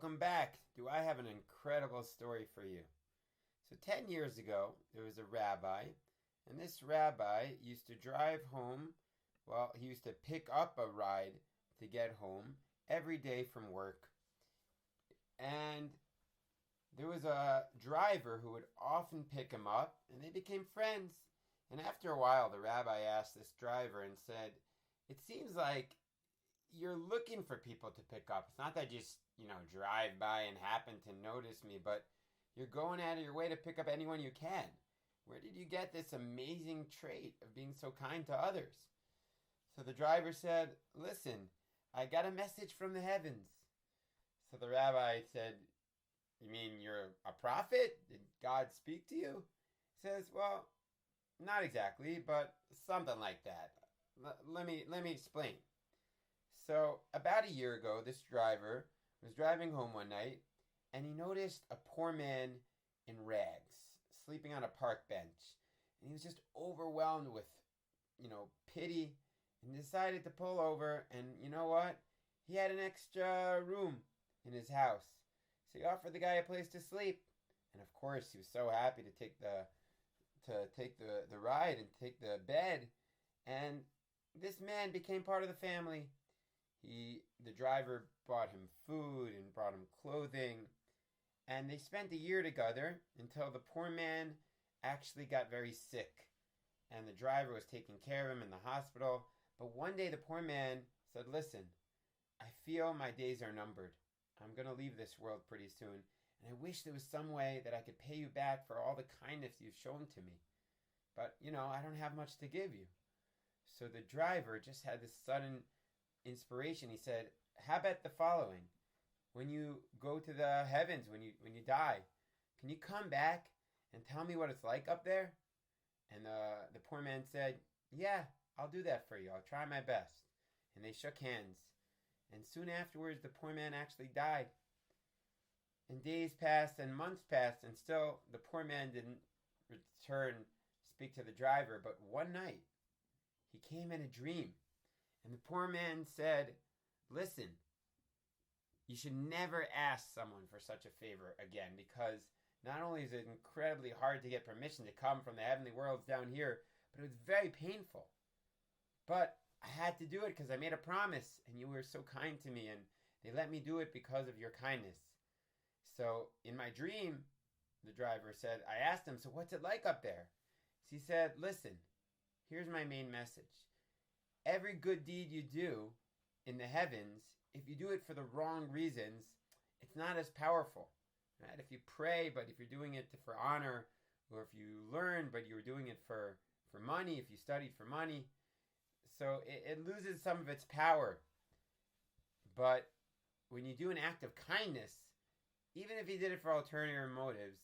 welcome back. Do I have an incredible story for you? So 10 years ago, there was a rabbi, and this rabbi used to drive home. Well, he used to pick up a ride to get home every day from work. And there was a driver who would often pick him up, and they became friends. And after a while, the rabbi asked this driver and said, "It seems like you're looking for people to pick up. It's not that you just, drive by and happen to notice me, but you're going out of your way to pick up anyone you can. Where did you get this amazing trait of being so kind to others?" So the driver said, "Listen, I got a message from the heavens." So the rabbi said, "You mean you're a prophet? Did God speak to you?" He says, "Well, not exactly, but something like that. Let me explain." So about a year ago, this driver was driving home one night, and he noticed a poor man in rags, sleeping on a park bench. And he was just overwhelmed with, pity, and decided to pull over. And you know what? He had an extra room in his house. So he offered the guy a place to sleep. And of course, he was so happy to take the ride and take the bed. And this man became part of the family. The driver bought him food and brought him clothing. And they spent a year together until the poor man actually got very sick. And the driver was taking care of him in the hospital. But one day the poor man said, "Listen, I feel my days are numbered. I'm going to leave this world pretty soon. And I wish there was some way that I could pay you back for all the kindness you've shown to me. But, I don't have much to give you." So the driver just had this sudden inspiration. He said, "How about the following? When you go to the heavens, when you die, can you come back and tell me what it's like up there?" And the poor man said, "Yeah, I'll do that for you. I'll try my best." And they shook hands. And soon afterwards, the poor man actually died. And days passed and months passed, and still the poor man didn't return, speak to the driver. But one night, he came in a dream. And the poor man said, "Listen, you should never ask someone for such a favor again, because not only is it incredibly hard to get permission to come from the heavenly worlds down here, but it was very painful. But I had to do it because I made a promise, and you were so kind to me, and they let me do it because of your kindness." So in my dream, the driver said, I asked him, "So what's it like up there?" So he said, "Listen, here's my main message. Every good deed you do in the heavens, if you do it for the wrong reasons, it's not as powerful. Right? If you pray, but if you're doing it for honor, or if you learn, but you're doing it for money, if you studied for money, so it loses some of its power. But when you do an act of kindness, even if you did it for ulterior motives,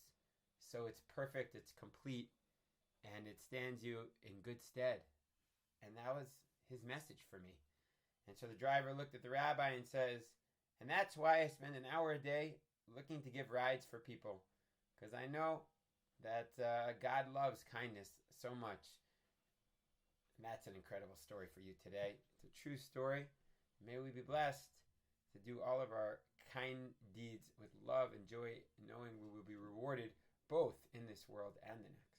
so it's perfect, it's complete, and it stands you in good stead." And that was his message for me. And so the driver looked at the rabbi and says, "And that's why I spend an hour a day looking to give rides for people, because I know that God loves kindness so much." And that's an incredible story for you today. It's a true story. May we be blessed to do all of our kind deeds with love and joy, knowing we will be rewarded both in this world and the next.